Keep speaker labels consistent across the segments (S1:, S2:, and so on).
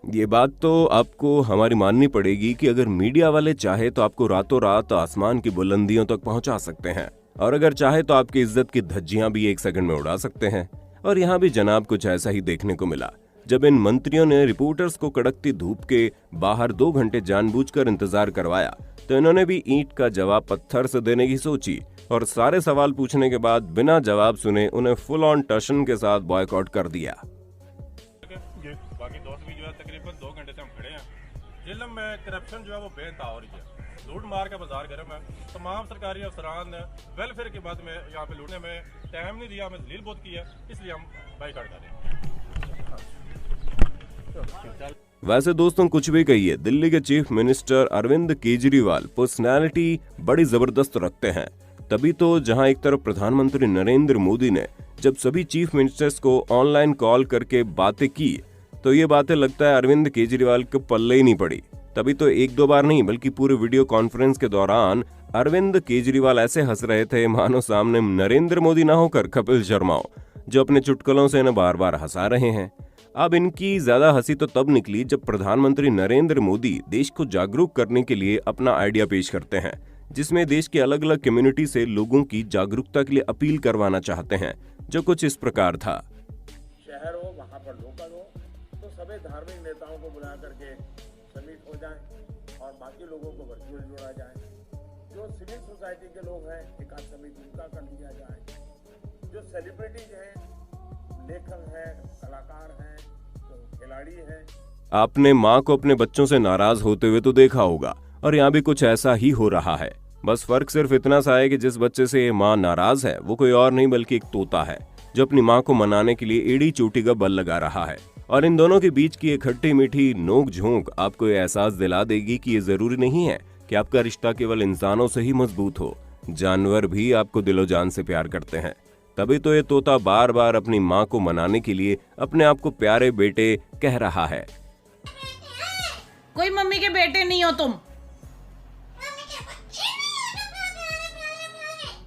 S1: ये बात तो आपको हमारी माननी पड़ेगी कि अगर मीडिया वाले चाहे तो आपको रातों रात आसमान की बुलंदियों तक पहुंचा सकते हैं, और अगर चाहे तो आपकी इज्जत की धज्जियां भी 1 सेकंड में उड़ा सकते हैं। और यहाँ भी जनाब कुछ ऐसा ही देखने को मिला। जब इन मंत्रियों ने रिपोर्टर्स को कड़कती धूप के बाहर 2 घंटे जानबूझकर इंतजार करवाया, तो इन्होंने भी ईंट का जवाब पत्थर से देने की सोची और सारे सवाल पूछने के बाद बिना जवाब सुने उन्हें फुल ऑन टशन के साथ बॉयकॉट कर दिया।
S2: बाकी दोस्त भी जो है तकरीबन 2 घंटे से हम खड़े हैं। जिल्म में करप्शन जो है वो बेनता हो रही है, लूट मार का बाजार गर्म है। तमाम सरकारी अफसरान ने वेलफेयर के बाद में यहाँ पे लूटने में टाइम नहीं दिया, हमें जलील बहुत की है, इसलिए हम बाइकआउट कर रहे हैं।
S1: वैसे दोस्तों कुछ भी कहिए, दिल्ली के chief minister Arvind Kejriwal personality बड़ी जबरदस्त रखते हैं। तभी तो जहां एक तरफ प्रधानमंत्री नरेंद्र मोदी ने जब सभी चीफ मिनिस्टर्स को ऑनलाइन कॉल करके बातें की, तो ये बातें लगता है अरविंद केजरीवाल के पल्ले ही नहीं पड़ी। तभी तो 1-2 बार नहीं बल्कि पूरे वीडियो कॉन्फ्रेंस के दौरान अरविंद केजरीवाल ऐसे हंस रहे थे मानो सामने नरेंद्र मोदी ना होकर कपिल शर्मा हो, जो अपने चुटकुलों से इन्हें बार बार हंसा रहे हैं। अब इनकी ज्यादा हंसी तो तब निकली जब प्रधानमंत्री नरेंद्र मोदी देश को जागरूक करने के लिए अपना आइडिया पेश करते हैं, जिसमें देश के अलग अलग कम्युनिटी से लोगों की जागरूकता के लिए अपील करवाना चाहते हैं, जो कुछ इस प्रकार था।
S3: शहर हो, वहाँ पर लोकल हो, तो सभी धार्मिक नेताओं को बुला करके समिट हो जाए और बाकी लोगों को वर्चुअल जोड़ा जाए। जो सिविल सोसाइटी के लोग हैं एक आध समिट उनका कर लिया जाए। जो सेलिब्रिटीज हैं, लेखक हैं, कलाकार हैं, तो खिलाड़ी हैं।
S1: आपने माँ को अपने बच्चों से नाराज होते हुए तो देखा होगा, और यहाँ भी कुछ ऐसा ही हो रहा है। बस फर्क सिर्फ इतना सा है कि जिस बच्चे से माँ नाराज है वो कोई और नहीं बल्कि एक तोता है, जो अपनी माँ को मनाने के लिए एड़ी चोटी का बल लगा रहा है। और इन दोनों के बीच की एक खट्टी मीठी नोक झोंक आपको ये एहसास दिला देगी कि ये जरूरी नहीं है कि आपका रिश्ता केवल इंसानों से ही मजबूत हो, जानवर भी आपको दिलो जान से प्यार करते हैं। तभी तो ये तोता बार बार अपनी माँ को मनाने के लिए अपने आप को प्यारे बेटे कह रहा है।
S4: कोई मम्मी के बेटे नहीं हो तुम,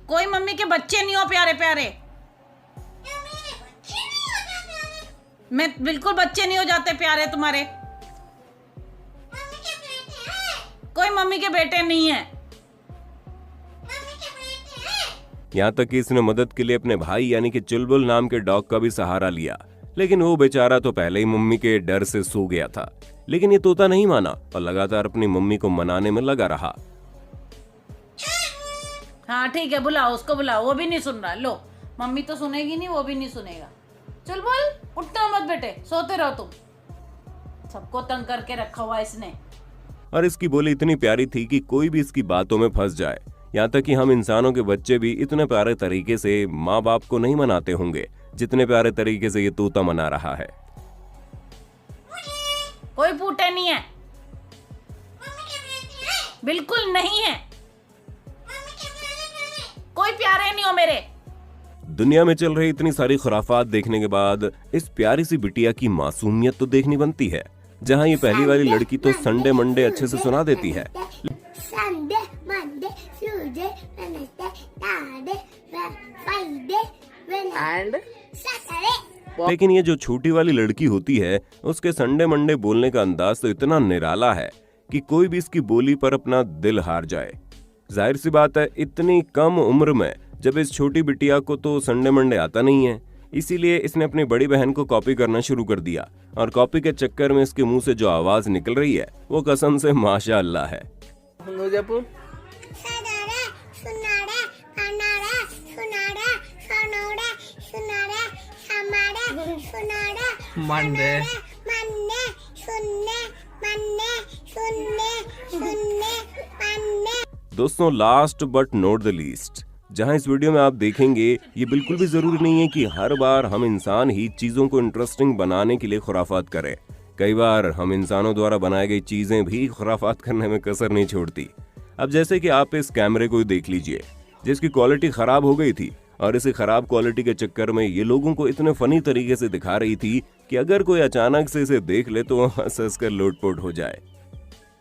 S4: कोई मम्मी के बच्चे नहीं हो प्यारे प्यारे। मैं बिल्कुल बच्चे नहीं हो जाते प्यारे तुम्हारे, कोई मम्मी के बेटे नहीं है।
S1: यहाँ तक कि इसने मदद के लिए अपने भाई यानी कि चुलबुल नाम के डॉग का भी सहारा लिया, लेकिन वो बेचारा तो पहले ही मम्मी के डर से सो गया था। लेकिन ये तोता नहीं माना और लगातार अपनी मम्मी को मनाने में लगा रहा।
S4: हाँ ठीक है, बुलाओ उसको, बुलाओ, वो भी नहीं सुन रहा। लो, मम्मी तो सुनेगी नहीं, वो भी नहीं सुनेगा। चुलबुल उठना मत बेटे, सोते रहो तुम, सबको तंग करके रखा हुआ इसने।
S1: और इसकी बोली इतनी प्यारी थी कि कोई भी इसकी बातों में फंस जाए। यहाँ तक कि हम इंसानों के बच्चे भी इतने प्यारे तरीके से माँ बाप को नहीं मनाते होंगे जितने प्यारे तरीके से ये तोता मना रहा है।
S4: कोई पूटे नहीं है, बिल्कुल नहीं है, कोई प्यारे नहीं हो मेरे।
S1: दुनिया में चल रही इतनी सारी खुराफात देखने के बाद इस प्यारी सी बिटिया की मासूमियत तो देखनी बनती है। जहाँ ये पहली वाली लड़की तो संडे मंडे अच्छे से सुना देती है,
S5: Sunday Monday Tuesday Wednesday Thursday Friday and Saturday.
S1: लेकिन ये जो छोटी वाली लड़की होती है उसके संडे मंडे बोलने का अंदाज तो इतना निराला है कि कोई भी इसकी बोली पर अपना दिल हार जाए। जाहिर सी बात है, इतनी कम उम्र में जब इस छोटी बिटिया को तो संडे मंडे आता नहीं है, इसीलिए इसने अपनी बड़ी बहन को कॉपी करना शुरू कर दिया। और कॉपी के चक्कर में इसके मुंह से जो आवाज निकल रही है वो कसम से माशाअल्लाह है।
S6: मंडे
S1: दोस्तों last but not the least, जहां इस वीडियो में आप देखेंगे ये बिल्कुल भी जरूरी नहीं है कि हर बार हम इंसान ही चीजों को इंटरेस्टिंग बनाने के लिए खुराफात करें। कई बार हम इंसानों द्वारा बनाई गई चीजें भी खुराफात करने में कसर नहीं छोड़ती। अब जैसे कि आप इस कैमरे को देख लीजिए, जिसकी क्वालिटी खराब हो गई थी और इसी खराब क्वालिटी के चक्कर में ये लोगों को इतने फनी तरीके से दिखा रही थी कि अगर कोई अचानक से इसे देख ले तो हंस हंस कर लोटपोट हो जाए।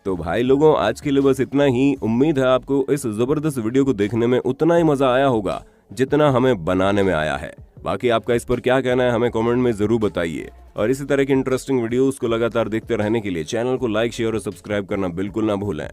S1: तो भाई लोगों, आज के लिए बस इतना ही। उम्मीद है आपको इस जबरदस्त वीडियो को देखने में उतना ही मजा आया होगा जितना हमें बनाने में आया है। बाकी आपका इस पर क्या कहना है हमें कमेंट में जरूर बताइए। और इसी तरह की इंटरेस्टिंग वीडियोस को लगातार देखते रहने के लिए चैनल को लाइक, शेयर और सब्सक्राइब करना बिल्कुल ना भूलें।